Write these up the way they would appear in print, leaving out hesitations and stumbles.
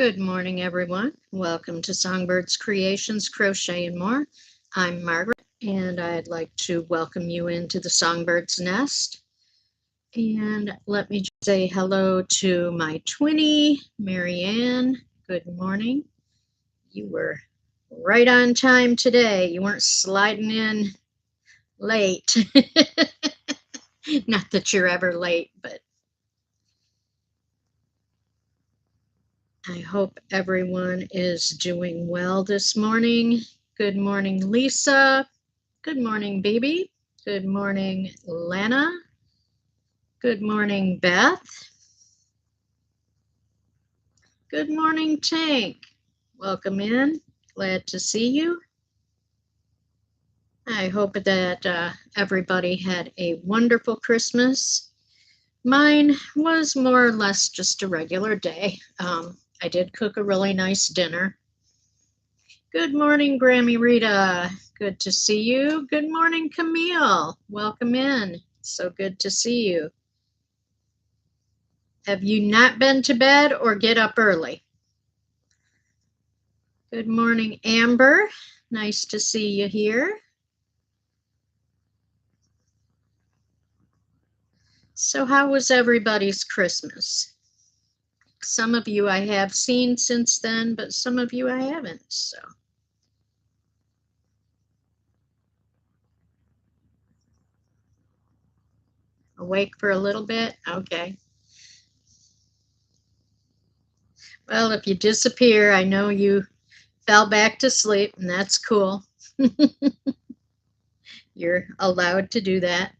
Good morning, everyone. Welcome to Songbirds Creations, Crochet and More. I'm Margaret, and I'd like to welcome you into the Songbird's Nest. And let me just say hello to my twinnie, Marianne. Good morning. You were right on time today. You weren't sliding in late. Not that you're ever late, but I hope everyone is doing well this morning. Good morning, Lisa. Good morning, baby. Good morning, Lana. Good morning, Beth. Good morning, Tank. Welcome in. Glad to see you. I hope that everybody had a wonderful Christmas. Mine was more or less just a regular day. I did cook a really nice dinner. Good morning, Grammy Rita. Good to see you. Good morning, Camille. Welcome in. So good to see you. Have you not been to bed or get up early? Good morning, Amber. Nice to see you here. So how was everybody's Christmas? Some of you I have seen since then, but some of you I haven't, so. Awake for a little bit? Okay. Well, if you disappear, I know you fell back to sleep, and that's cool. You're allowed to do that.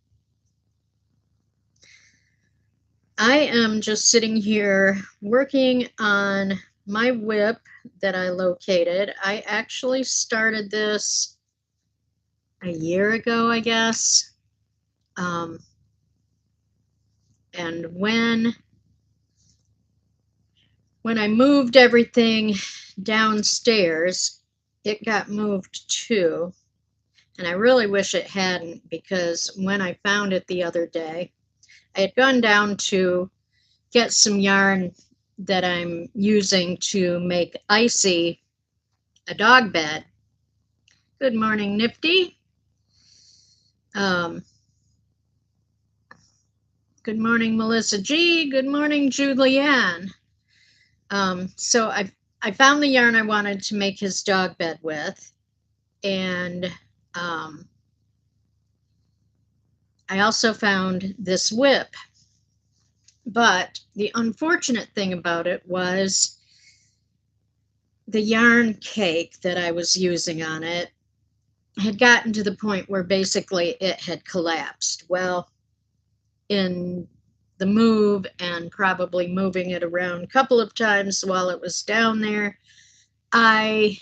I am just sitting here working on my whip that I located. I actually started this a year ago, I guess. And when I moved everything downstairs, it got moved too. And I really wish it hadn't, because when I found it the other day, I had gone down to get some yarn that I'm using to make Icy a dog bed. Good morning, Nifty. Good morning, Melissa G. Good morning, Julianne. So I found the yarn I wanted to make his dog bed with, and I also found this whip. But the unfortunate thing about it was the yarn cake that I was using on it had gotten to the point where basically it had collapsed. Well, in the move and probably moving it around a couple of times while it was down there, I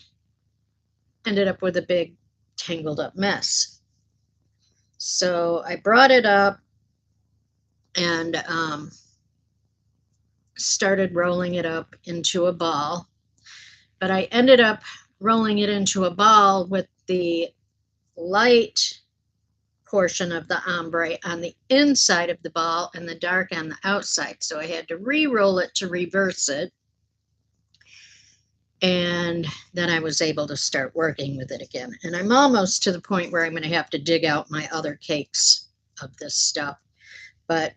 ended up with a big tangled up mess. So I brought it up and started rolling it up into a ball, but I ended up rolling it into a ball with the light portion of the ombre on the inside of the ball and the dark on the outside. So I had to re-roll it to reverse it. And then I was able to start working with it again. And I'm almost to the point where I'm going to have to dig out my other cakes of this stuff. But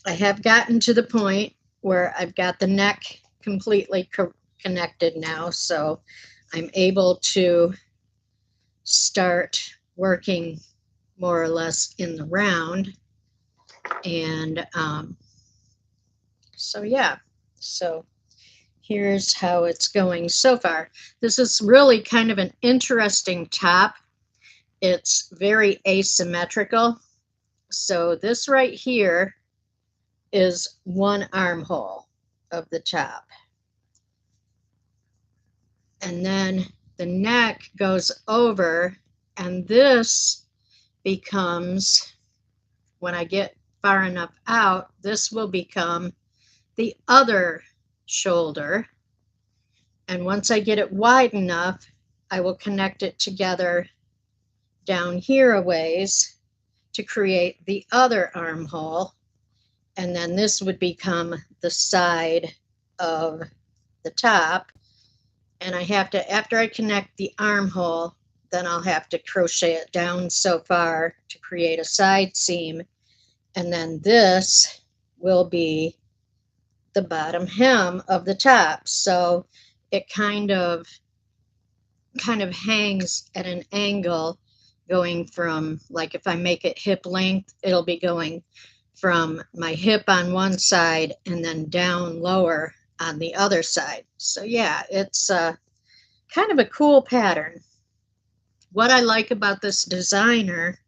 I have gotten to the point where I've got the neck completely connected now. So I'm able to start working more or less in the round. And so yeah, so here's how it's going so far. This is really kind of an interesting top. It's very asymmetrical. So this right here is one armhole of the top. And then the neck goes over, and this becomes, when I get far enough out, this will become the other shoulder. And once I get it wide enough, I will connect it together down here a ways to create the other armhole. And then this would become the side of the top, and I have to, after I connect the armhole, then I'll have to crochet it down so far to create a side seam, and then this will be the bottom hem of the top. So it kind of hangs at an angle, going from, like, if I make it hip length, it'll be going from my hip on one side and then down lower on the other side. So yeah, it's kind of a cool pattern. What I like about this designer,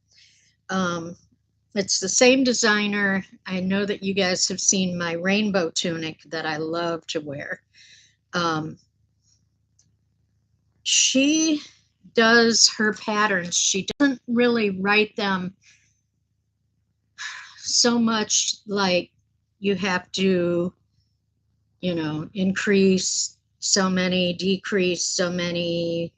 it's the same designer. I know that you guys have seen my rainbow tunic that I love to wear. She does her patterns. She doesn't really write them so much like you have to, you know, increase so many, decrease so many,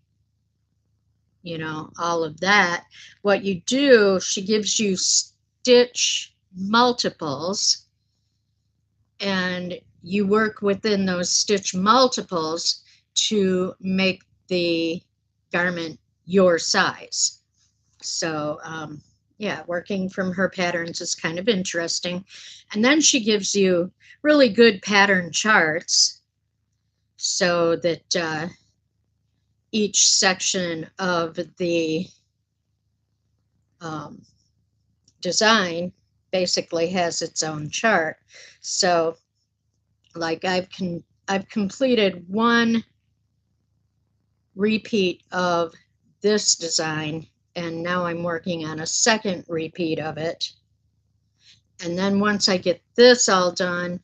you know, all of that. What you do, she gives you stitch multiples, and you work within those stitch multiples to make the garment your size. So yeah, working from her patterns is kind of interesting. And then she gives you really good pattern charts so that each section of the design basically has its own chart. So like I've completed one repeat of this design, and now I'm working on a second repeat of it. And then once I get this all done,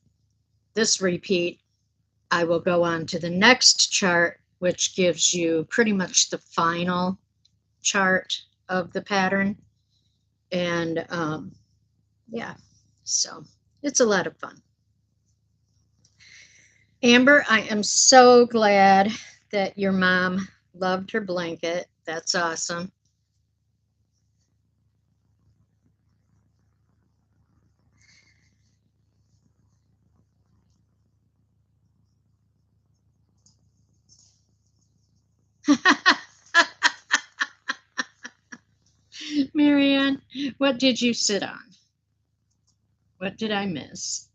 this repeat, I will go on to the next chart, which gives you pretty much the final chart of the pattern. And yeah, so it's a lot of fun. Amber, I am so glad that your mom loved her blanket. That's awesome. Marianne, what did you sit on? What did I miss?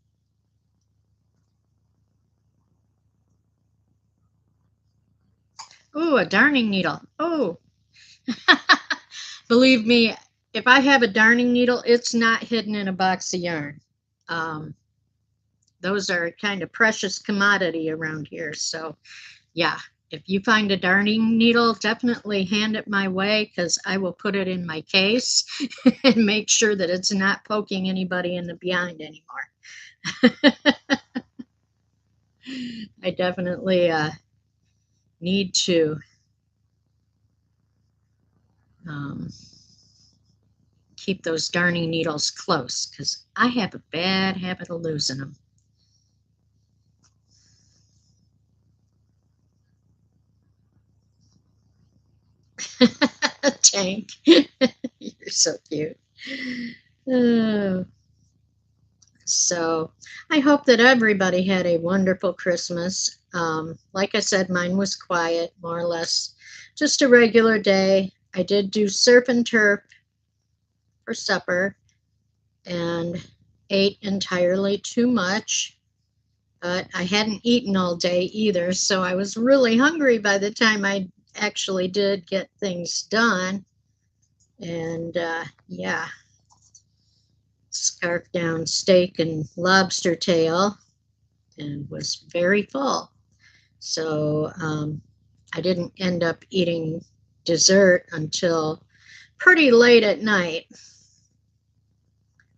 Oh, a darning needle. Oh, believe me, if I have a darning needle, it's not hidden in a box of yarn. Those are kind of precious commodity around here. So yeah, if you find a darning needle, definitely hand it my way, because I will put it in my case and make sure that it's not poking anybody in the behind anymore. I definitely need to keep those darning needles close, because I have a bad habit of losing them. Tank, you're so cute. Oh. So I hope that everybody had a wonderful Christmas. Like I said, mine was quiet, more or less just a regular day. I did do surf and turf for supper and ate entirely too much, but I hadn't eaten all day either, so I was really hungry by the time I actually did get things done. And yeah, scarfed down steak and lobster tail and was very full. So I didn't end up eating dessert until pretty late at night.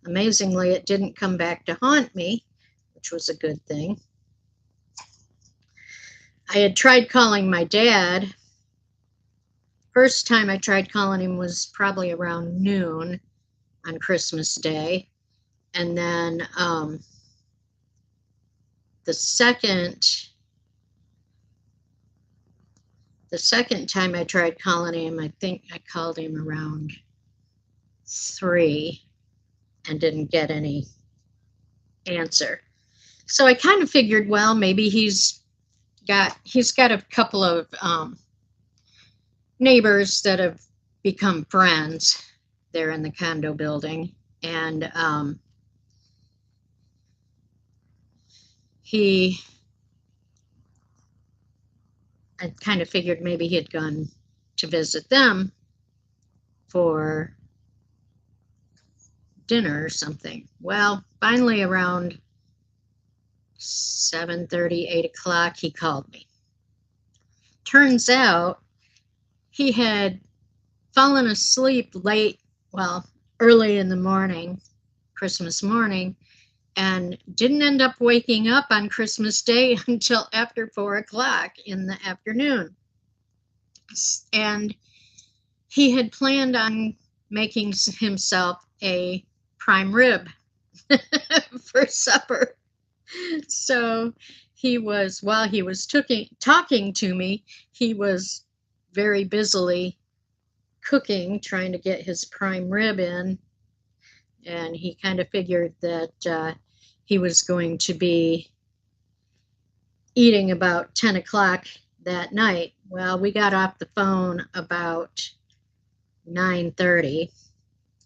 Amazingly, it didn't come back to haunt me, which was a good thing. I had tried calling my dad. First time I tried calling him was probably around noon on Christmas Day. And then the second time I tried calling him, I think I called him around 3 and didn't get any answer. So I kind of figured, well, maybe he's, he's got a couple of neighbors that have become friends there in the condo building, and I kind of figured maybe he had gone to visit them for dinner or something. Well, finally around 7:30, 8 o'clock, he called me. Turns out he had fallen asleep late, well, early in the morning, Christmas morning, and didn't end up waking up on Christmas Day until after 4 o'clock in the afternoon. And he had planned on making himself a prime rib for supper. So while he was talking to me, he was very busily cooking, trying to get his prime rib in. And he kind of figured that he was going to be eating about 10 o'clock that night. Well, we got off the phone about 9:30,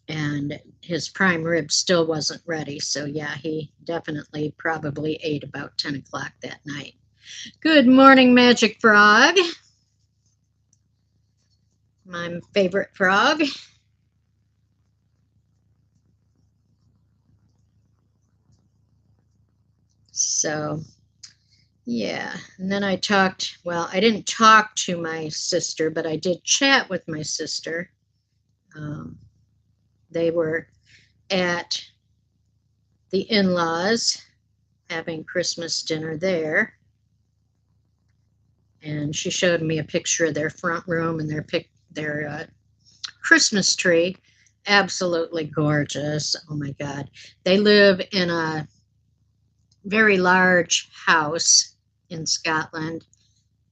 and his prime rib still wasn't ready. So yeah, he definitely probably ate about 10 o'clock that night. Good morning, Magic Frog. My favorite frog. So yeah, and then I didn't talk to my sister, but I did chat with my sister. They were at the in-laws having Christmas dinner there. And she showed me a picture of their front room and their Christmas tree. Absolutely gorgeous. Oh my God. They live in a very large house in Scotland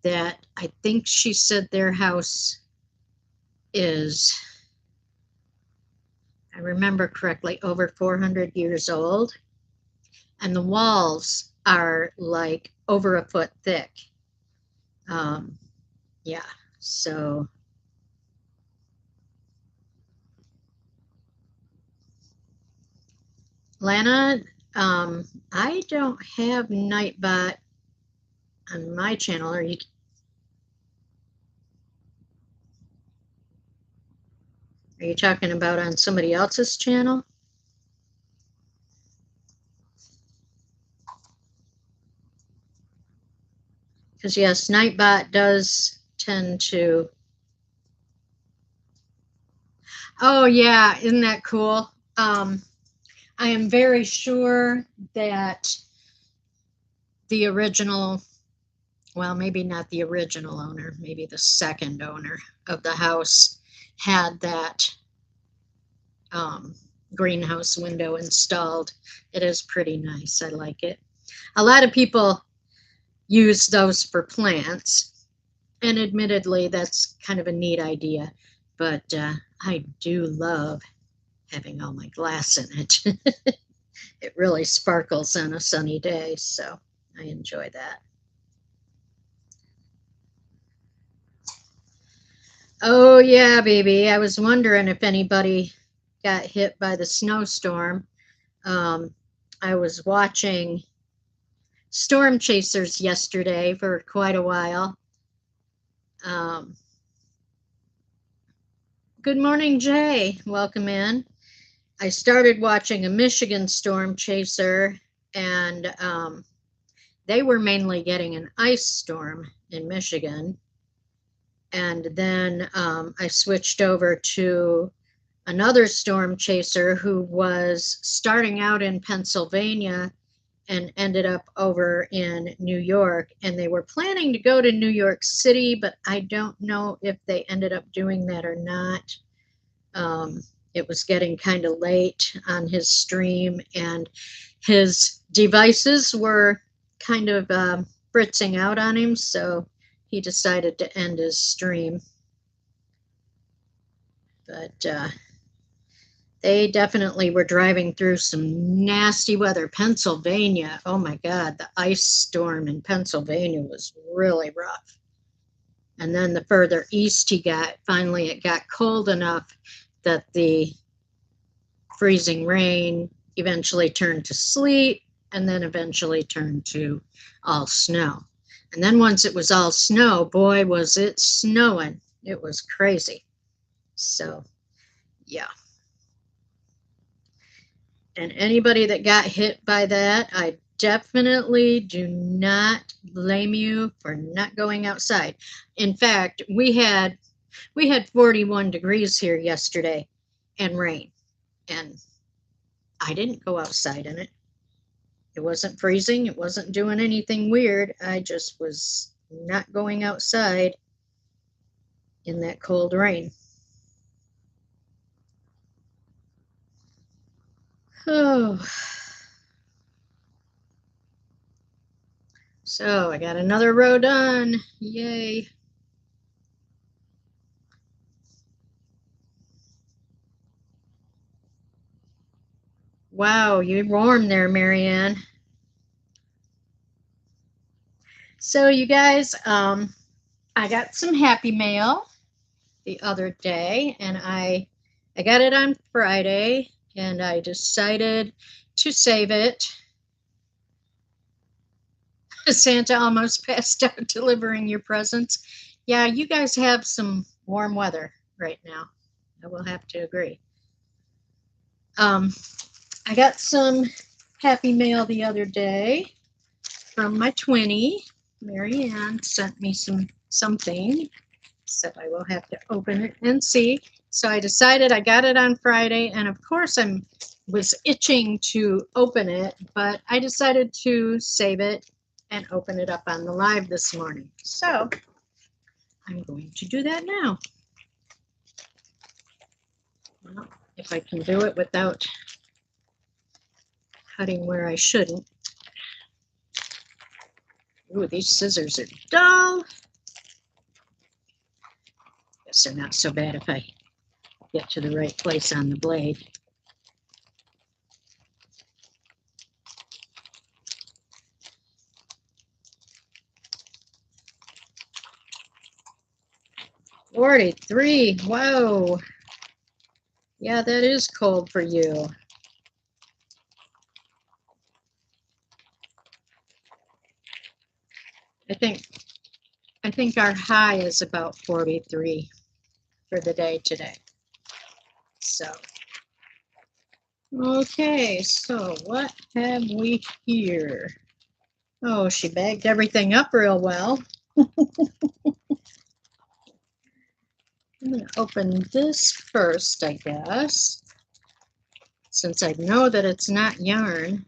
that I think she said their house is, I remember correctly, over 400 years old. And the walls are like over a foot thick. Yeah, so Lana, I don't have Nightbot on my channel. Are you talking about on somebody else's channel? Because yes, Nightbot does tend to. Oh yeah, isn't that cool? I am very sure that the original, well, maybe not the original owner, maybe the second owner of the house had that greenhouse window installed. It is pretty nice. I like it. A lot of people use those for plants, and admittedly, that's kind of a neat idea. But I do love having all my glass in it. It really sparkles on a sunny day, so I enjoy that. Oh yeah, baby. I was wondering if anybody got hit by the snowstorm. I was watching Storm Chasers yesterday for quite a while. Good morning, Jay. Welcome in. I started watching a Michigan Storm Chaser, and they were mainly getting an ice storm in Michigan. And then I switched over to another storm chaser who was starting out in Pennsylvania and ended up over in New York. And they were planning to go to New York City, but I don't know if they ended up doing that or not. It was getting kind of late on his stream, and his devices were kind of fritzing out on him, so he decided to end his stream. But They definitely were driving through some nasty weather. Pennsylvania, oh my God, the ice storm in Pennsylvania was really rough. And then the further east he got, finally it got cold enough that the freezing rain eventually turned to sleet and then eventually turned to all snow. And then once it was all snow, boy, was it snowing. It was crazy. So, yeah. And anybody that got hit by that, I definitely do not blame you for not going outside. In fact, we had 41 degrees here yesterday and rain, and I didn't go outside in it. It wasn't freezing, it wasn't doing anything weird. I just was not going outside in that cold rain. Oh. So I got another row done. Yay. Wow, you're warm there, Marianne. So you guys, I got some happy mail the other day, and I got it on Friday, and I decided to save it. Santa almost passed out delivering your presents. Yeah, you guys have some warm weather right now. I will have to agree. I got some happy mail the other day from my twinnie. Marianne sent me something, so I will have to open it and see. So I decided I got it on Friday, and of course I was itching to open it, but I decided to save it and open it up on the live this morning. So I'm going to do that now. Well, if I can do it without cutting where I shouldn't. Ooh, these scissors are dull. Guess they're not so bad if I get to the right place on the blade. $43. Whoa. Yeah, that is cold for you. I think our high is about 43 for the day today. So, okay, so what have we here? Oh, she bagged everything up real well. I'm going to open this first, I guess, since I know that it's not yarn.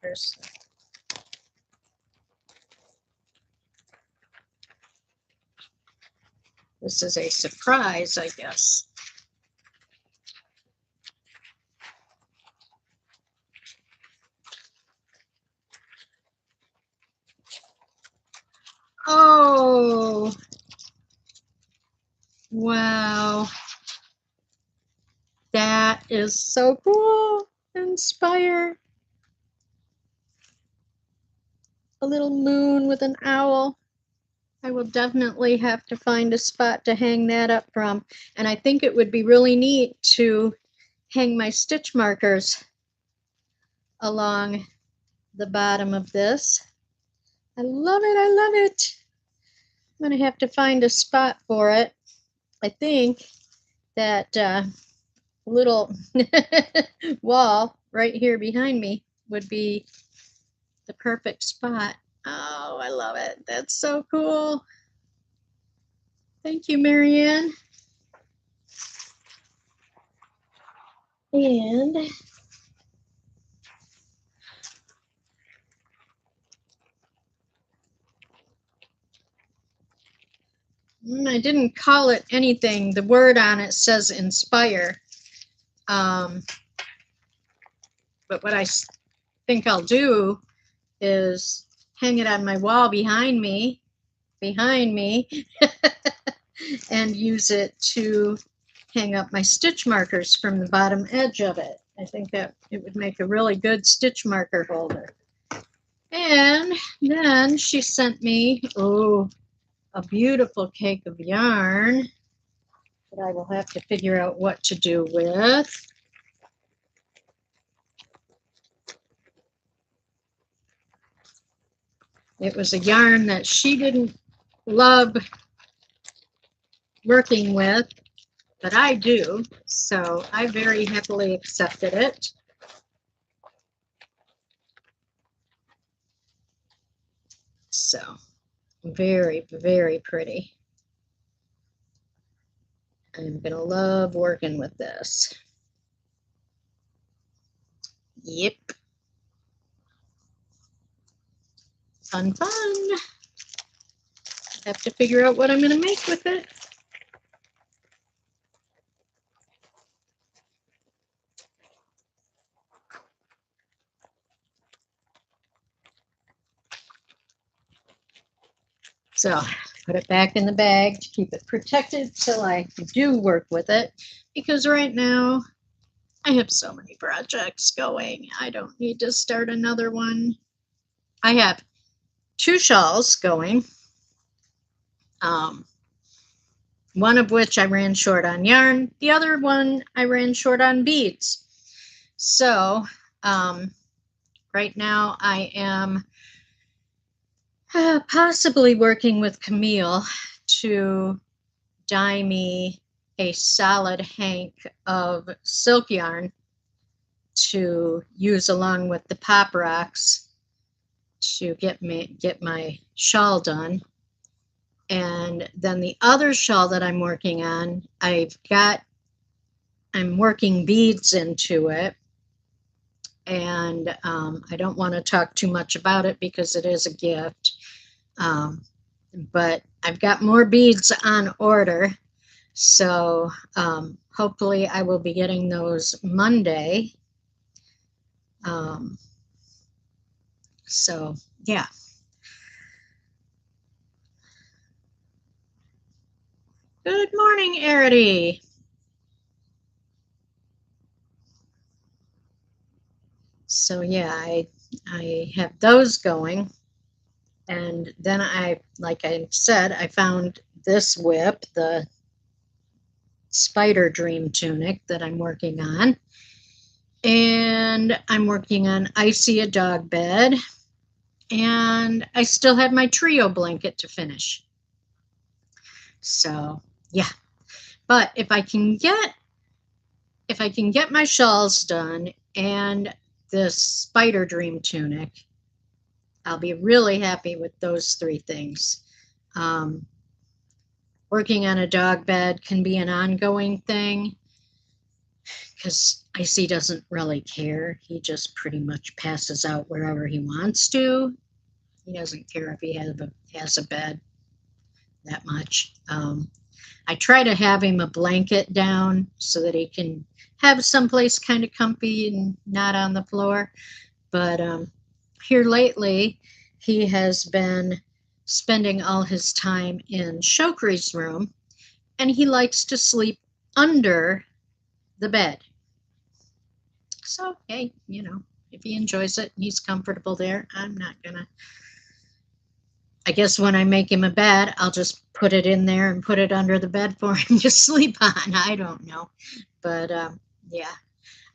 First. This is a surprise, I guess. Oh, wow. That is so cool. Inspire. A little moon with an owl. I will definitely have to find a spot to hang that up from. And I think it would be really neat to hang my stitch markers along the bottom of this. I love it. I love it. I'm going to have to find a spot for it. I think that little wall right here behind me would be the perfect spot. Oh, I love it. That's so cool. Thank you, Marianne. And I didn't call it anything. The word on it says inspire. But what I think I'll do is hang it on my wall behind me, and use it to hang up my stitch markers from the bottom edge of it. I think that it would make a really good stitch marker holder. And then she sent me, oh, a beautiful cake of yarn that I will have to figure out what to do with. It was a yarn that she didn't love working with, but I do, so I very happily accepted it. So very, very pretty. I'm gonna love working with this. Yep. Fun, fun. Have to figure out what I'm gonna make with it. So put it back in the bag to keep it protected till I do work with it, because right now I have so many projects going. I don't need to start another one. I have 2 shawls going, one of which I ran short on yarn. The other one I ran short on beads. So right now I am possibly working with Camille to dye me a solid hank of silk yarn to use along with the pop rocks to get my shawl done. And then the other shawl that I'm working on, I'm working beads into it, and I don't want to talk too much about it because it is a gift. But I've got more beads on order, so hopefully I will be getting those Monday. So yeah. Good morning, Arity. So yeah, I have those going. And then like I said, I found this whip, the Spider Dream tunic that I'm working on. And I'm working on Icy, a dog bed. And I still have my trio blanket to finish. So yeah, but if I can get my shawls done and this Spider Dream tunic, I'll be really happy with those 3 things. Working on a dog bed can be an ongoing thing because Icy doesn't really care. He just pretty much passes out wherever he wants to. He doesn't care if he has a bed that much. I try to have him a blanket down so that he can have someplace kind of comfy and not on the floor. But here lately, he has been spending all his time in Shokri's room, and he likes to sleep under the bed. So, hey, if he enjoys it and he's comfortable there, I'm not gonna. I guess when I make him a bed, I'll just put it in there and put it under the bed for him to sleep on. I don't know. But yeah,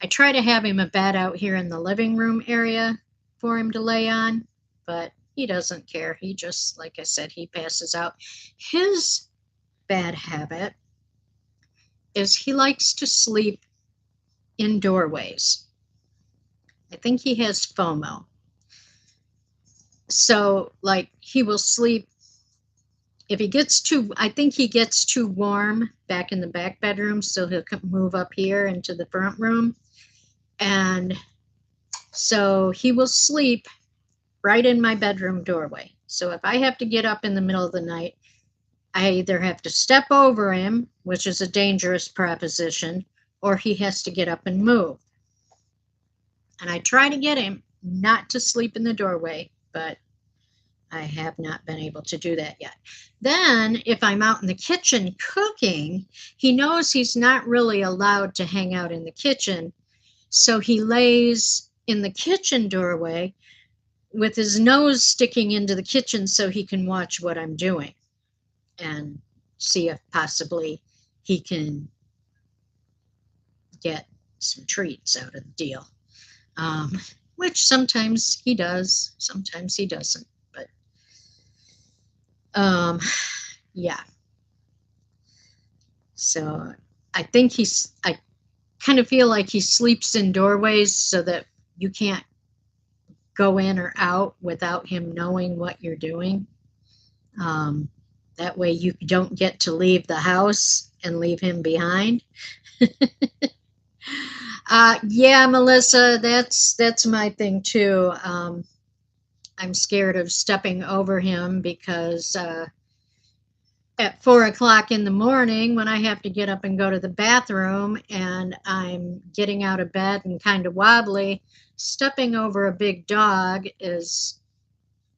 I try to have him a bed out here in the living room area for him to lay on, but he doesn't care. He just, like I said, he passes out. His bad habit is he likes to sleep in doorways. I think he has FOMO. So, like, he will sleep if he gets I think he gets too warm back in the back bedroom, so he'll move up here into the front room. And so he will sleep right in my bedroom doorway. So if I have to get up in the middle of the night, I either have to step over him, which is a dangerous proposition, or he has to get up and move. And I try to get him not to sleep in the doorway, but I have not been able to do that yet. Then, if I'm out in the kitchen cooking, he knows he's not really allowed to hang out in the kitchen. So he lays in the kitchen doorway with his nose sticking into the kitchen so he can watch what I'm doing and see if possibly he can get some treats out of the deal. Which sometimes he does, sometimes he doesn't. But yeah. So I kind of feel like he sleeps in doorways so that you can't go in or out without him knowing what you're doing. That way you don't get to leave the house and leave him behind. Yeah, Melissa, that's my thing too. I'm scared of stepping over him because at 4 o'clock in the morning, when I have to get up and go to the bathroom and I'm getting out of bed and kind of wobbly, stepping over a big dog is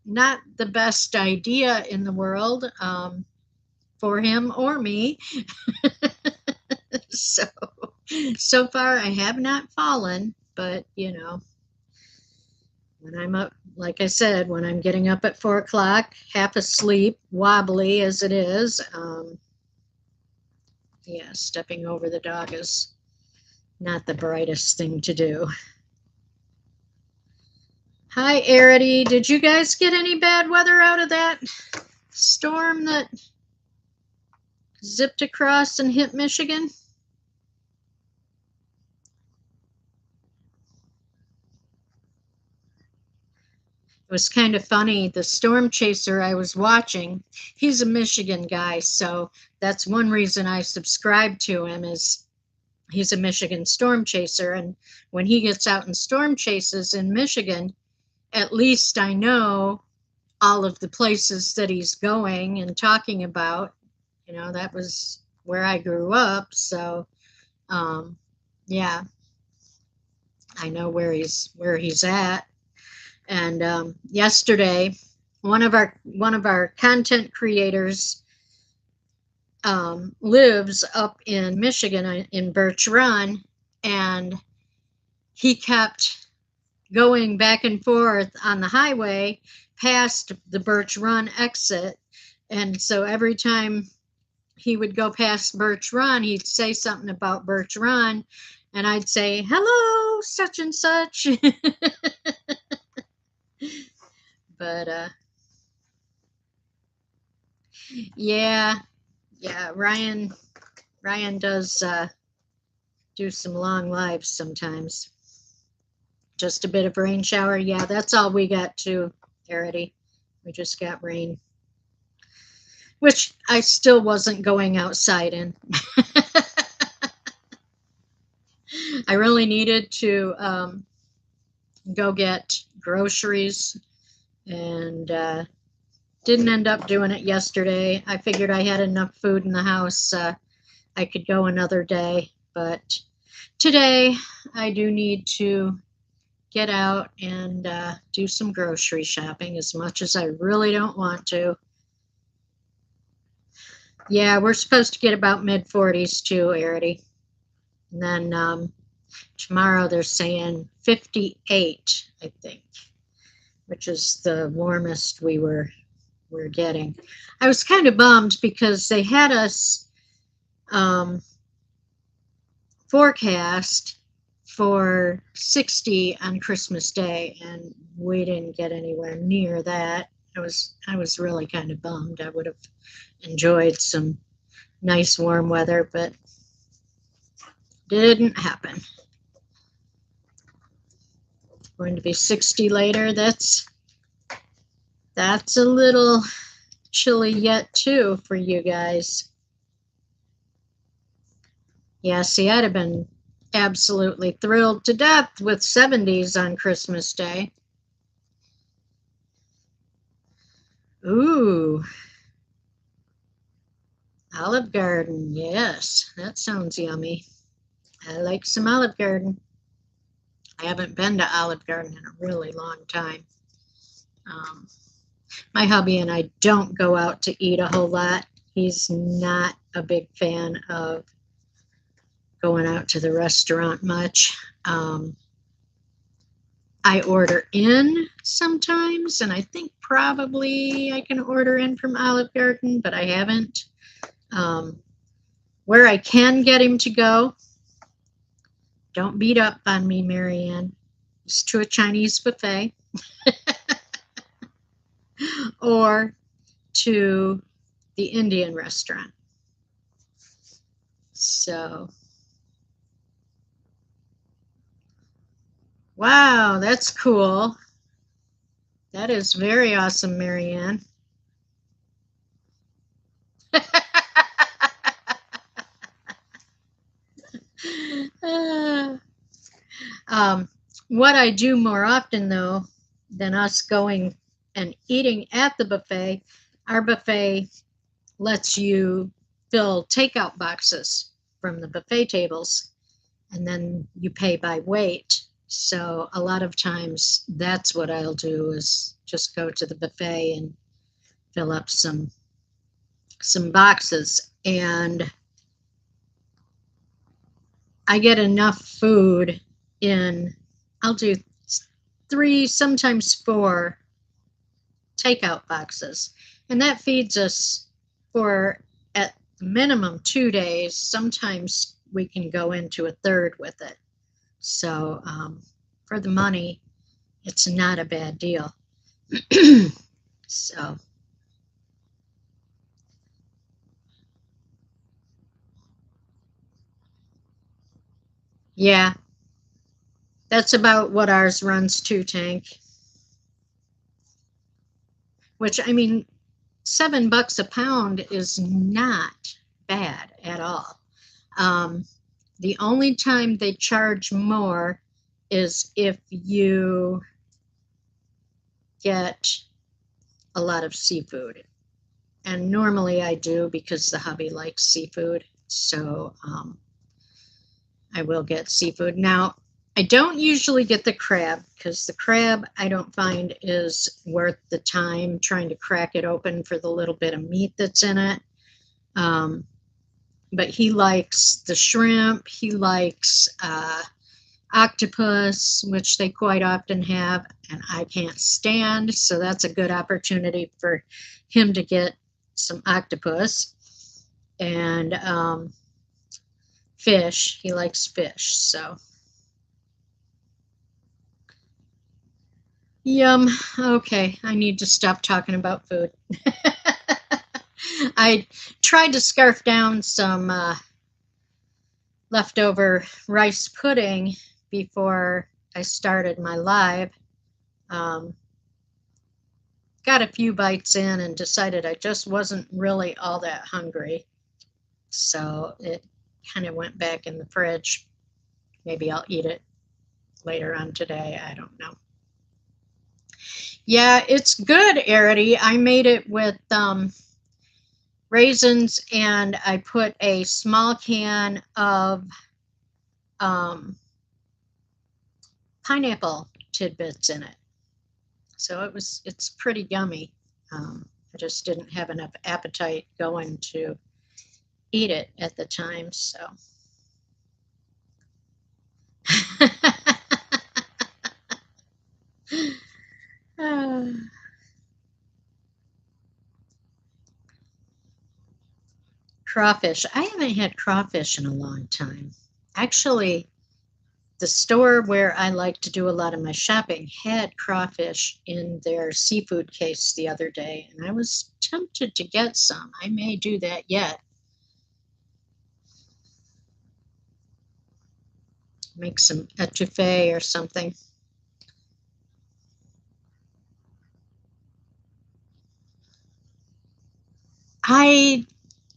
not the best idea in the world for him or me. So far I have not fallen, but when I'm up, like I said, when I'm getting up at 4 o'clock, half asleep, wobbly as it is, yeah, stepping over the dog is not the brightest thing to do. Hi, Arity. Did you guys get any bad weather out of that storm that zipped across and hit Michigan? It was kind of funny. The storm chaser I was watching, he's a Michigan guy, so that's one reason I subscribe to him is he's a Michigan storm chaser. And when he gets out in storm chases in Michigan, at least I know all of the places that he's going and talking about. That was where I grew up. So, yeah, I know where he's at. And yesterday, one of our content creators lives up in Michigan in Birch Run, and he kept going back and forth on the highway past the Birch Run exit. And so every time he would go past Birch Run, he'd say something about Birch Run, and I'd say, hello, such and such. But yeah, Ryan does do some long lives sometimes. Just a bit of rain shower. Yeah, that's all we got too, Arity. We just got rain, which I still wasn't going outside in. I really needed to go get groceries, and didn't end up doing it yesterday. I figured I had enough food in the house. I could go another day, but today I do need to get out and do some grocery shopping, as much as I really don't want to. Yeah, we're supposed to get about mid-40s too, Arity. And then tomorrow they're saying 58, I think, which is the warmest we're getting. I was kind of bummed because they had us forecast for 60 on Christmas Day, and we didn't get anywhere near that. I was really kind of bummed. I would have enjoyed some nice warm weather, but didn't happen. Going to be 60 later. That's a little chilly yet too for you guys. Yeah, see, I'd have been absolutely thrilled to death with 70s on Christmas Day. Ooh, Olive Garden. Yes, that sounds yummy. I like some Olive Garden. I haven't been to Olive Garden in a really long time. My hubby and I don't go out to eat a whole lot. He's not a big fan of going out to the restaurant much. I order in sometimes, and I think probably I can order in from Olive Garden, but I haven't. Where I can get him to go, don't beat up on me, Marianne, is to a Chinese buffet or to the Indian restaurant. So, wow, that's cool. That is very awesome, Marianne. What I do more often, though, than us going and eating at the buffet, our buffet lets you fill takeout boxes from the buffet tables, and then you pay by weight. So a lot of times that's what I'll do is just go to the buffet and fill up some boxes, and I get enough food in. I'll do 3, sometimes 4 takeout boxes, and that feeds us for at minimum 2 days. Sometimes we can go into a third with it. So for the money, it's not a bad deal. So yeah, that's about what ours runs to, Tank. Which, I mean, $7 a pound is not bad at all. The only time they charge more is if you get a lot of seafood. And normally I do because the hubby likes seafood. So I will get seafood. Now, I don't usually get the crab because the crab I don't find is worth the time trying to crack it open for the little bit of meat that's in it. But he likes the shrimp. He likes octopus, which they quite often have, and I can't stand. So that's a good opportunity for him to get some octopus. And fish. He likes fish. So yum. Okay, I need to stop talking about food. I tried to scarf down some leftover rice pudding before I started my live. Got a few bites in and decided I just wasn't really all that hungry. So it kind of went back in the fridge. Maybe I'll eat it later on today. I don't know. Yeah, it's good, Arity. I made it with raisins, and I put a small can of pineapple tidbits in it. So it's pretty yummy. I just didn't have enough appetite going to eat it at the time, so. Crawfish. I haven't had crawfish in a long time. Actually, the store where I like to do a lot of my shopping had crawfish in their seafood case the other day, and I was tempted to get some. I may do that yet. Make some etouffee or something. I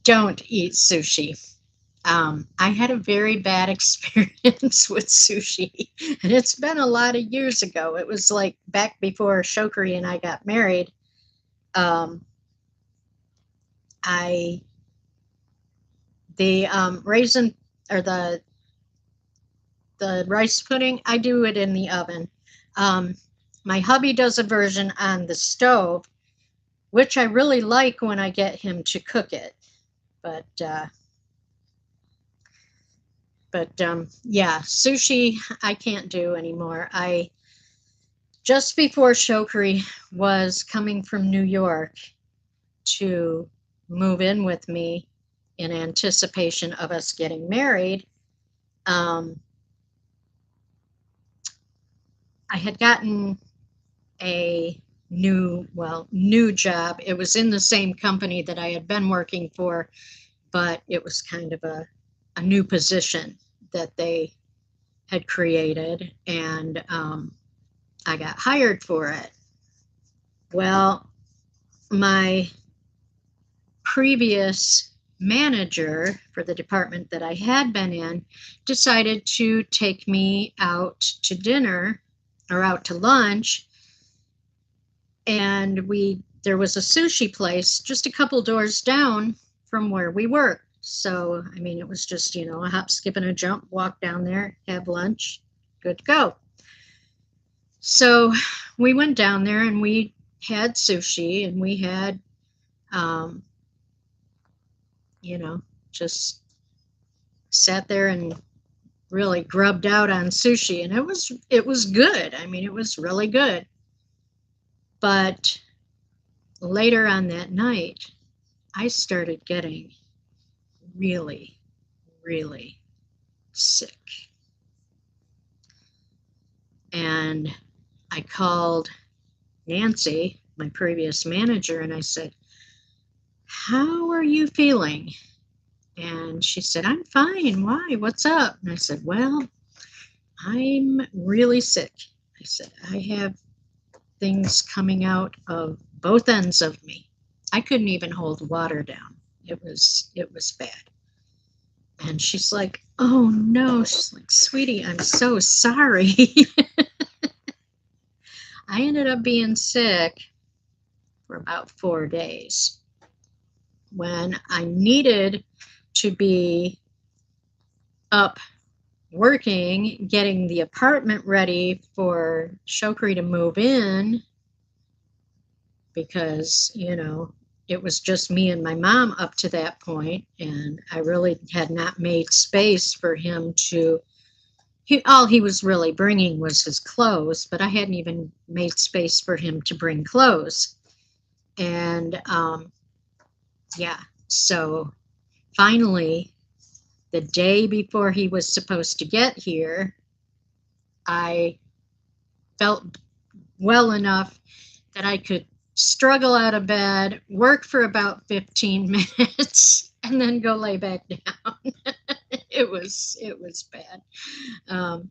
don't eat sushi. I had a very bad experience with sushi, and it's been a lot of years ago. It was like back before Shokri and I got married. The raisin or the rice pudding, I do it in the oven. My hubby does a version on the stove, which I really like when I get him to cook it. But yeah, sushi I can't do anymore. I just before Shokri was coming from New York to move in with me in anticipation of us getting married, um, I had gotten a new job. It was in the same company that I had been working for, but it was kind of a new position that they had created, and I got hired for it. Well, my previous manager for the department that I had been in decided to take me out to dinner or out to lunch, and there was a sushi place just a couple doors down from where we worked. So, I mean, it was just, a hop, skip, and a jump, walk down there, have lunch, good to go. So we went down there and we had sushi, and we had, just sat there and really grubbed out on sushi, and it was good. I mean, it was really good. But later on that night, I started getting really, really sick. And I called Nancy, my previous manager, and I said, "How are you feeling?" And she said, "I'm fine. Why? What's up?" And I said, "Well, I'm really sick." I said, "I have things coming out of both ends of me. I couldn't even hold water down. It was bad." And she's like, "Oh no." She's like, "Sweetie, I'm so sorry." I ended up being sick for about 4 days when I needed to be up working, getting the apartment ready for Shokri to move in, because, it was just me and my mom up to that point, and I really had not made space for him to. All he was really bringing was his clothes, but I hadn't even made space for him to bring clothes. And yeah, so finally, the day before he was supposed to get here, I felt well enough that I could struggle out of bed, work for about 15 minutes, and then go lay back down. It was bad. Um,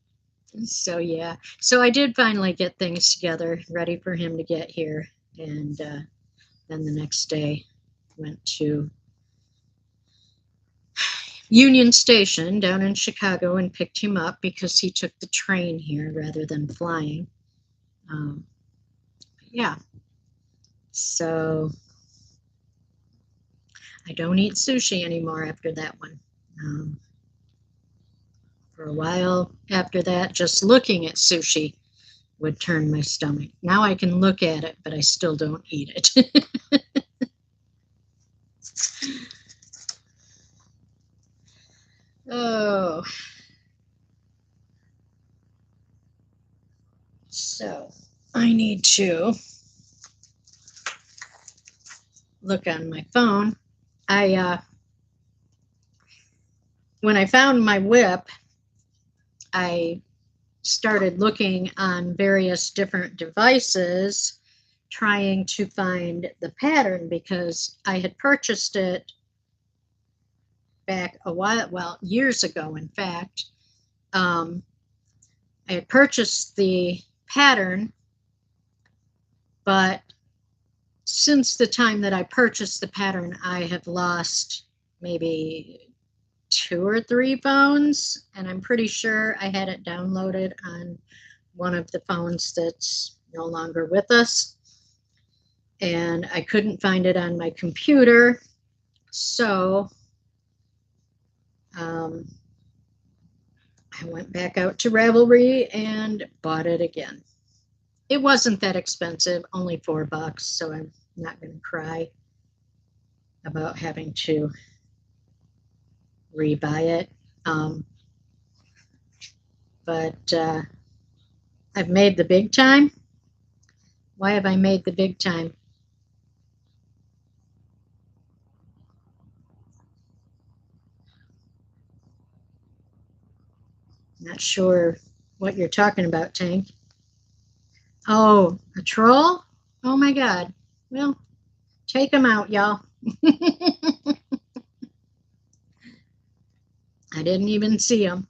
so yeah, so I did finally get things together, ready for him to get here, and then the next day went to Union Station down in Chicago and picked him up because he took the train here rather than flying. Yeah, so I don't eat sushi anymore after that one. For a while after that, just looking at sushi would turn my stomach. Now I can look at it, but I still don't eat it. Oh, so I need to look on my phone. When I found my whip, I started looking on various different devices, trying to find the pattern, because I had purchased it back a while, well, years ago, in fact. I had purchased the pattern, but since the time that I purchased the pattern, I have lost maybe 2 or 3 phones, and I'm pretty sure I had it downloaded on one of the phones that's no longer with us, and I couldn't find it on my computer. So I went back out to Ravelry and bought it again. It wasn't that expensive, only $4, so I'm I'm not going to cry about having to rebuy it. But I've made the big time. Why have I made the big time? Not sure what you're talking about, Tank. Oh, a troll? Oh my God. Well, take them out, y'all. I didn't even see them.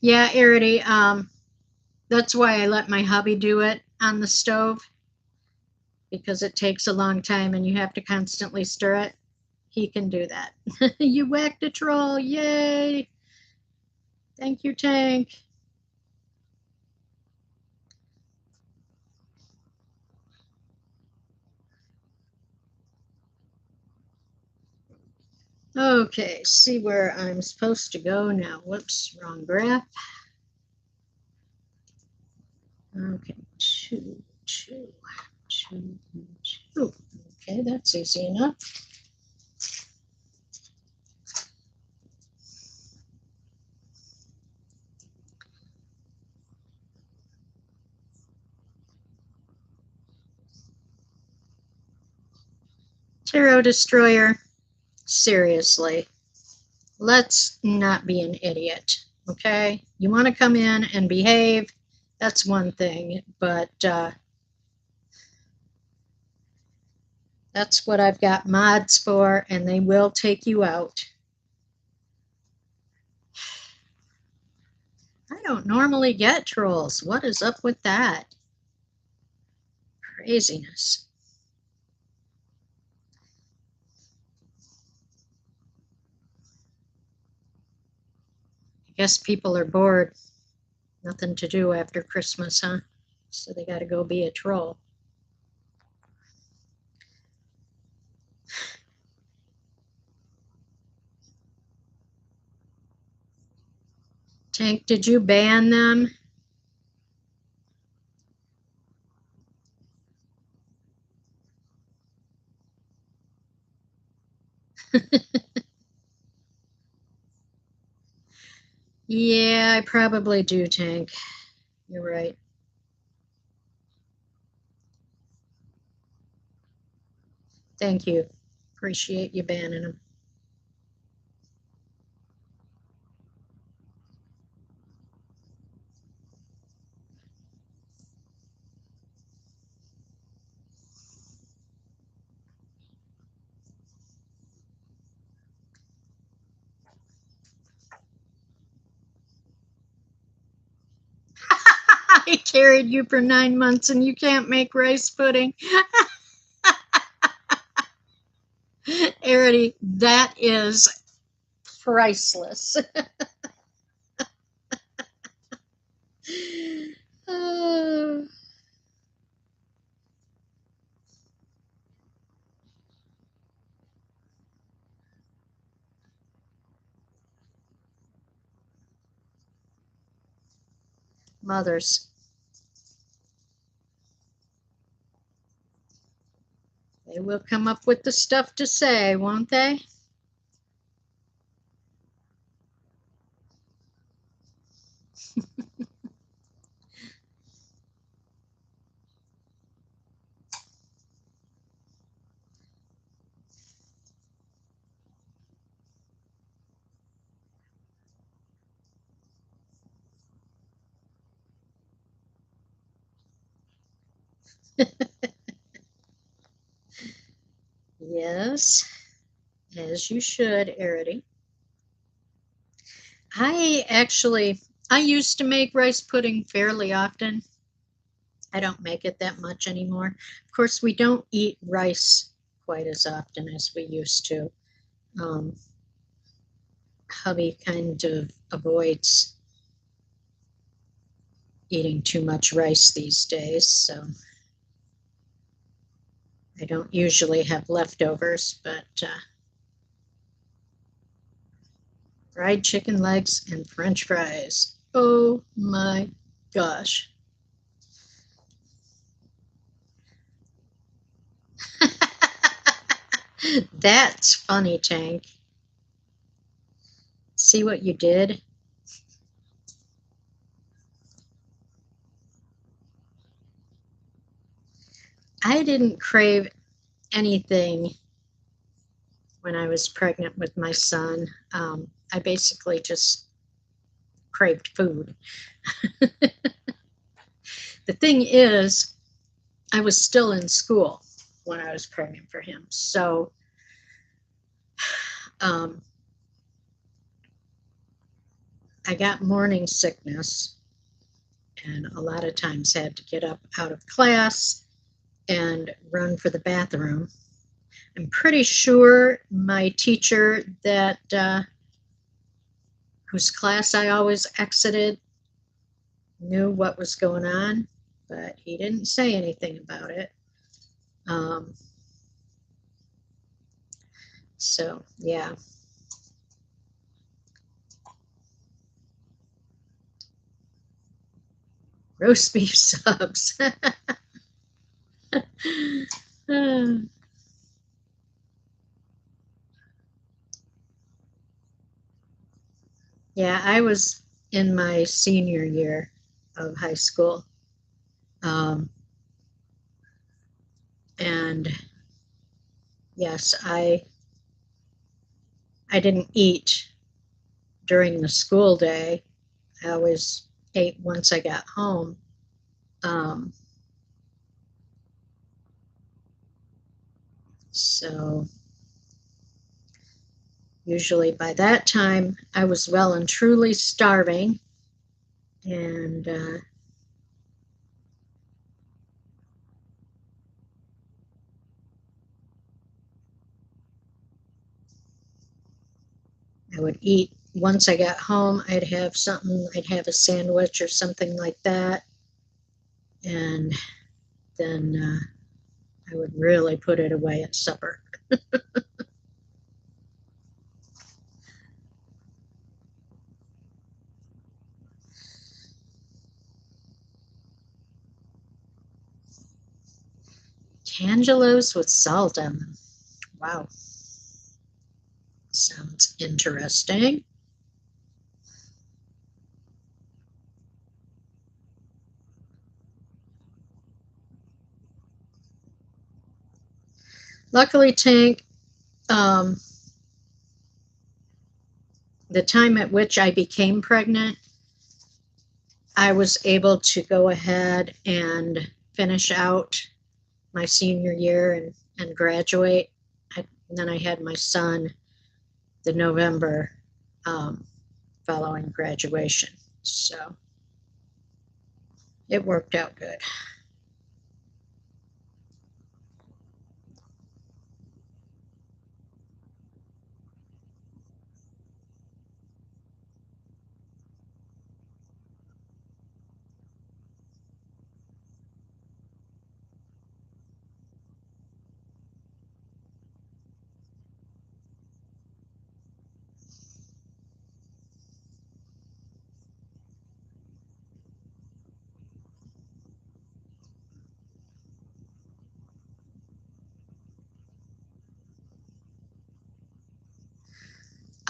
Yeah, Arity, that's why I let my hubby do it on the stove, because it takes a long time and you have to constantly stir it. He can do that. You whacked a troll. Yay. Thank you, Tank. Okay, see where I'm supposed to go now. Whoops, wrong graph. Okay, two, two, two, two. Okay, that's easy enough. Tarot Destroyer, seriously, let's not be an idiot, okay? You want to come in and behave, that's one thing, but that's what I've got mods for, and they will take you out. I don't normally get trolls. What is up with that? Craziness. I guess people are bored. Nothing to do after Christmas, huh? So they got to go be a troll. Tank, did you ban them? Yeah, I probably do, Tank. You're right. Thank you. Appreciate you banning them. I carried you for 9 months and you can't make rice pudding. Arity, that is priceless. Oh, mothers. They will come up with the stuff to say, won't they? Yes, as you should, Arity. I used to make rice pudding fairly often. I don't make it that much anymore. Of course, we don't eat rice quite as often as we used to. Um, Hubby kind of avoids eating too much rice these days, so I don't usually have leftovers, but fried chicken legs and French fries. Oh my gosh. That's funny, Tank. See what you did? I didn't crave anything when I was pregnant with my son. I basically just craved food. The thing is, I was still in school when I was pregnant for him. So um, I got morning sickness and a lot of times had to get up out of class and run for the bathroom. I'm pretty sure my teacher that whose class I always exited knew what was going on, but he didn't say anything about it. Um, so yeah. Roast beef subs. Yeah, I was in my senior year of high school. Um, and yes, I didn't eat during the school day. I always ate once I got home. Um, so usually by that time, I was well and truly starving. And I would eat once I got home. I'd have something, I'd have a sandwich or something like that. And then I would really put it away at supper. Tangelos with salt on them. Wow. Sounds interesting. Luckily, Tank, um, the time at which I became pregnant, I was able to go ahead and finish out my senior year and graduate. And then I had my son the November um, following graduation. So it worked out good.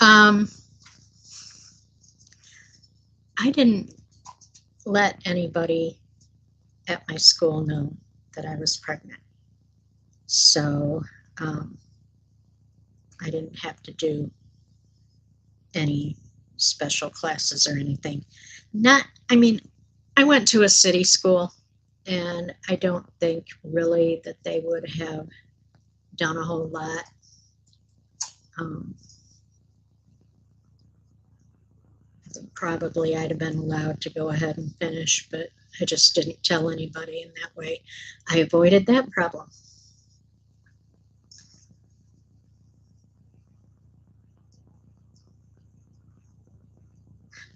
Um, I didn't let anybody at my school know that I was pregnant. So um, I didn't have to do any special classes or anything. Not, I mean, I went to a city school and I don't think really that they would have done a whole lot. Um, I think probably I'd have been allowed to go ahead and finish, but I just didn't tell anybody, and that way I avoided that problem.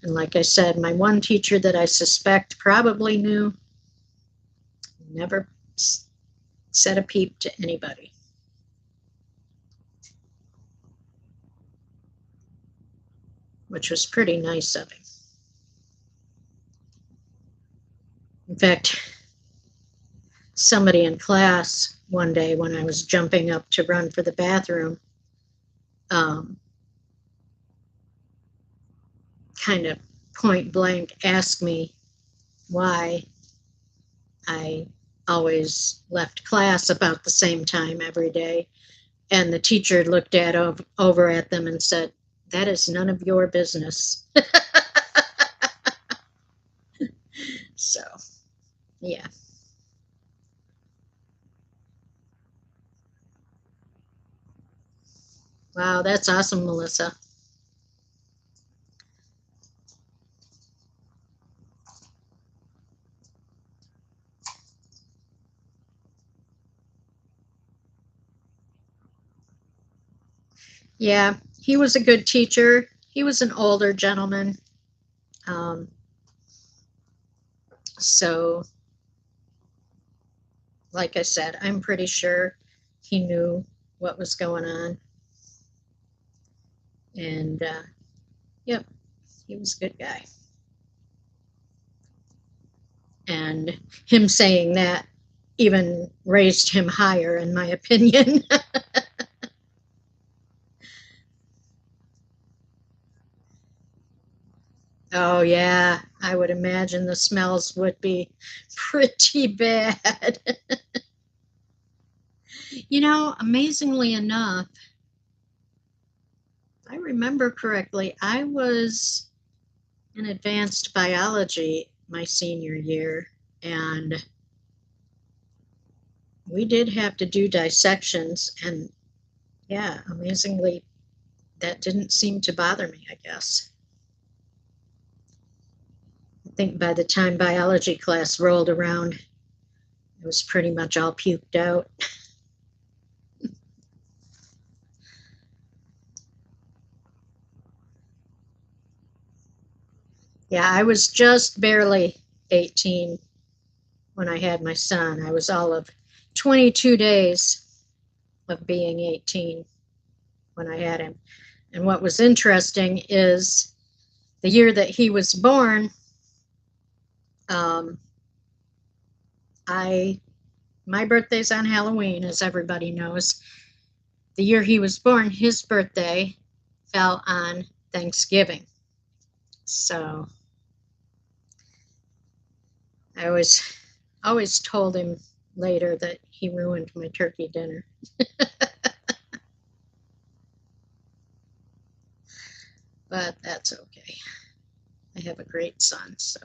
And like I said, my one teacher that I suspect probably knew never said a peep to anybody. which was pretty nice of him. In fact, somebody in class one day when I was jumping up to run for the bathroom kind of point blank asked me why I always left class about the same time every day. And the teacher looked over at them and said, "That is none of your business." So, yeah. Wow, that's awesome, Melissa. Yeah, he was a good teacher. He was an older gentleman. Um, so, like I said, I'm pretty sure he knew what was going on. And, yep, he was a good guy. And him saying that even raised him higher, in my opinion. Oh, yeah, I would imagine the smells would be pretty bad. You know, amazingly enough, if I remember correctly, I was in advanced biology my senior year, and we did have to do dissections. And yeah, amazingly, that didn't seem to bother me, I guess. I think by the time biology class rolled around, it was pretty much all puked out. Yeah, I was just barely 18 when I had my son. I was all of 22 days of being 18 when I had him. And what was interesting is the year that he was born, um, my birthday's on Halloween, as everybody knows. The year he was born, his birthday fell on Thanksgiving. So I always told him later that he ruined my turkey dinner. But that's okay. I have a great son, so.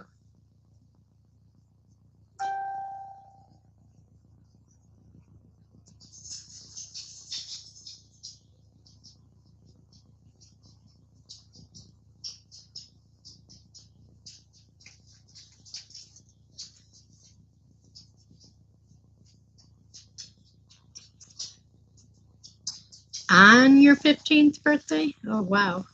On your 15th birthday? Oh, wow.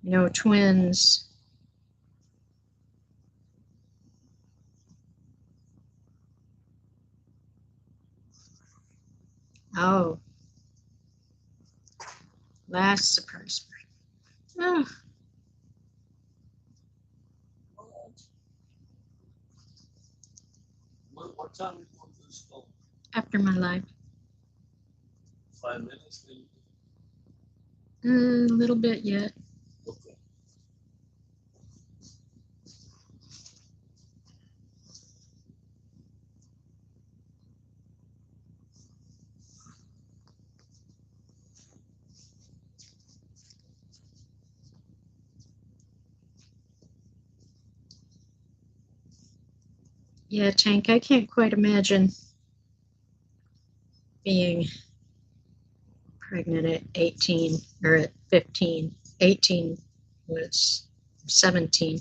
No twins. Oh, last surprise birthday. Oh, What time you want to stop? after my life. 5 minutes, maybe? A little bit yet. Okay. Yeah, Tank, I can't quite imagine being pregnant at 18 or at 15. 18 was 17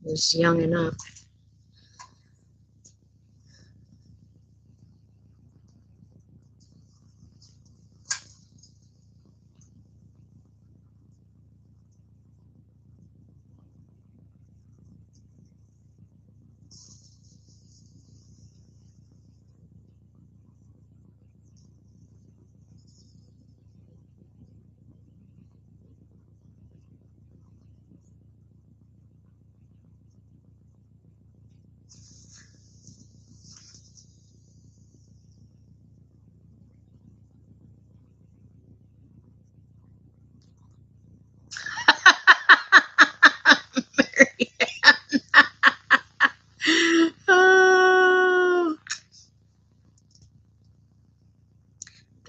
was young enough.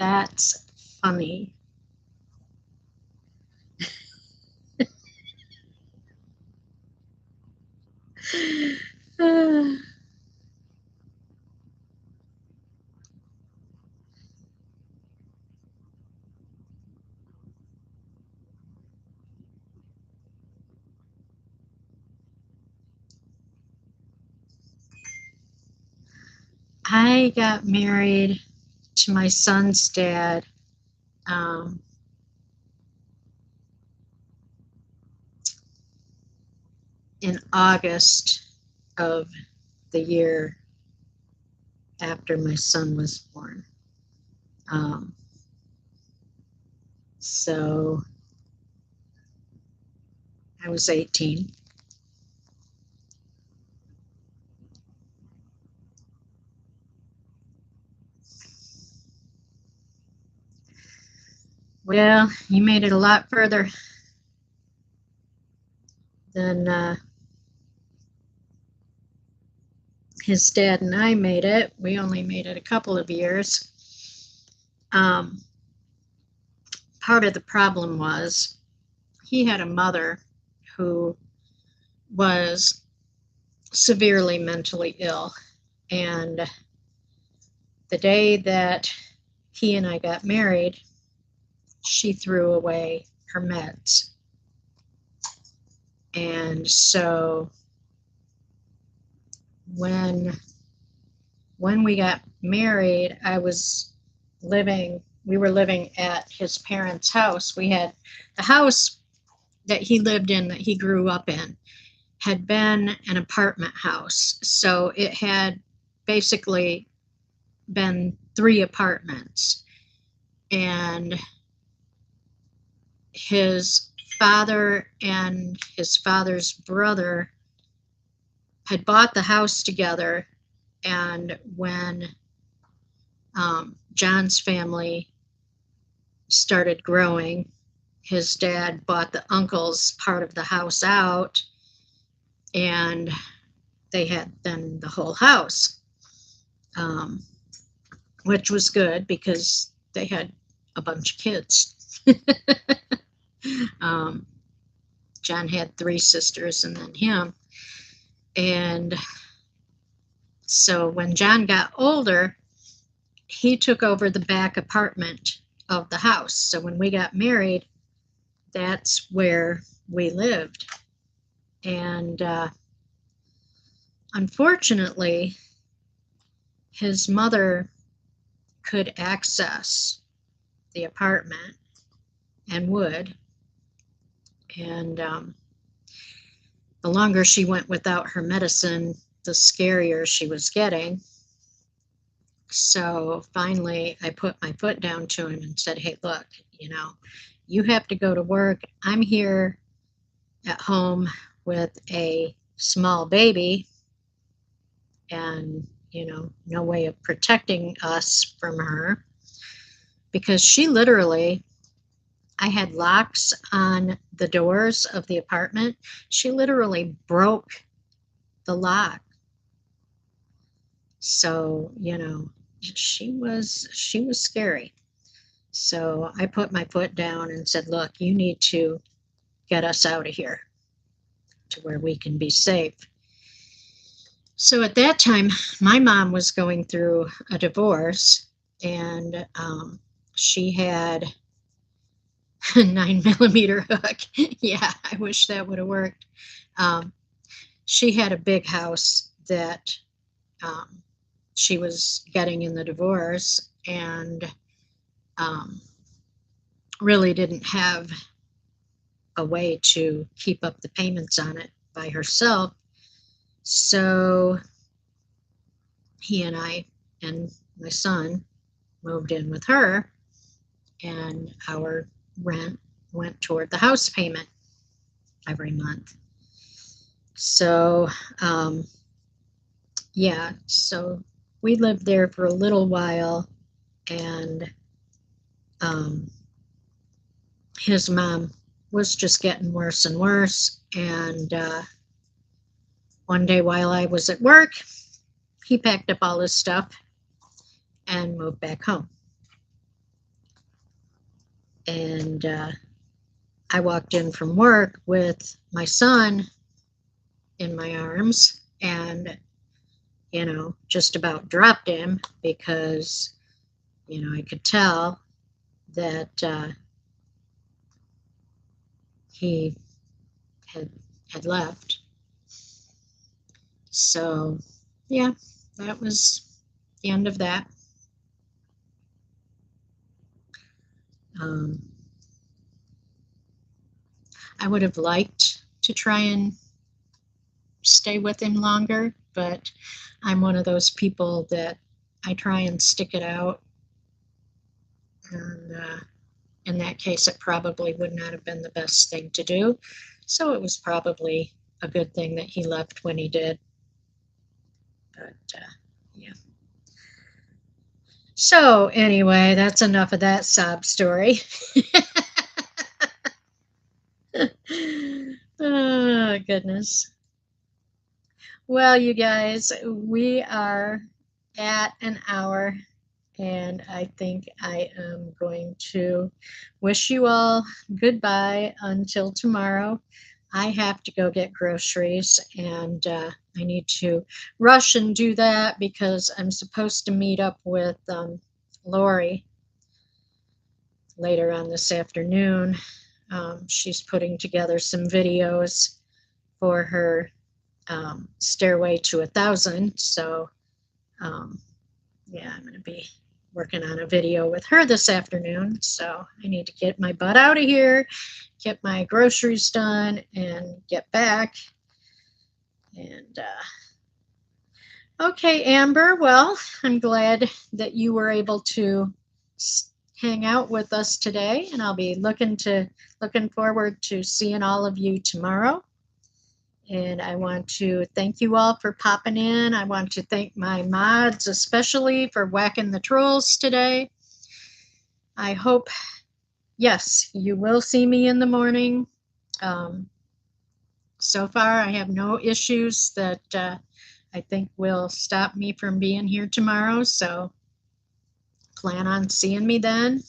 That's funny. I got married to my son's dad um, in August of the year after my son was born. Um, so I was 18. Well, he made it a lot further than his dad and I made it. We only made it a couple of years. Um, Part of the problem was he had a mother who was severely mentally ill. And the day that he and I got married, she threw away her meds. And so when we got married, we were living at his parents' house. We had the house that he lived in, that he grew up in, had been an apartment house. So it had basically been 3 apartments. And his father and his father's brother had bought the house together. And when John's family started growing, his dad bought the uncle's part of the house out, and they had then the whole house, which was good because they had a bunch of kids. John had 3 sisters and then him. And so when John got older, he took over the back apartment of the house. So when we got married, that's where we lived. And unfortunately, his mother could access the apartment and would. And the longer she went without her medicine, the scarier she was getting. So finally, I put my foot down to him and said, hey, look, you have to go to work. I'm here at home with a small baby, and, no way of protecting us from her, because she literally, I had locks on the doors of the apartment. She literally broke the lock. So, she was scary. So I put my foot down and said, look, you need to get us out of here to where we can be safe. So at that time, my mom was going through a divorce, and she had a 9mm hook. Yeah, I wish that would have worked. She had a big house that she was getting in the divorce, and really didn't have a way to keep up the payments on it by herself. So he and I and my son moved in with her, and our rent went toward the house payment every month. So yeah, so we lived there for a little while, and his mom was just getting worse and worse. And one day while I was at work, he packed up all his stuff and moved back home. And I walked in from work with my son in my arms and, just about dropped him because, I could tell that he had left. So, yeah, that was the end of that. Um, I would have liked to try and stay with him longer, but I'm one of those people that I try and stick it out. And in that case, it probably would not have been the best thing to do. So it was probably a good thing that he left when he did. But yeah. So anyway, that's enough of that sob story. Oh, goodness. Well, you guys, we are at an hour, and I think I am going to wish you all goodbye until tomorrow. I have to go get groceries, and I need to rush and do that because I'm supposed to meet up with Lori later on this afternoon. She's putting together some videos for her Stairway to 1,000. So, yeah, I'm going to be working on a video with her this afternoon. So I need to get my butt out of here, get my groceries done, and get back. And okay, Amber, well, I'm glad that you were able to hang out with us today, and I'll be looking forward to seeing all of you tomorrow. And I want to thank you all for popping in. I want to thank my mods, especially for whacking the trolls today. I hope, yes, you will see me in the morning. So far, I have no issues that I think will stop me from being here tomorrow. So plan on seeing me then.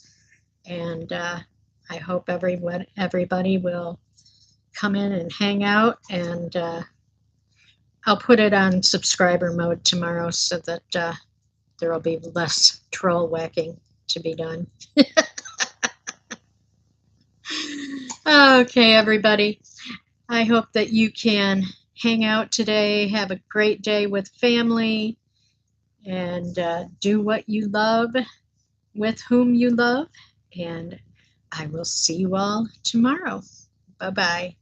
And I hope everybody will come in and hang out, and I'll put it on subscriber mode tomorrow so that there will be less troll whacking to be done. Okay, everybody. I hope that you can hang out today, have a great day with family, and do what you love with whom you love. And I will see you all tomorrow. Bye-bye.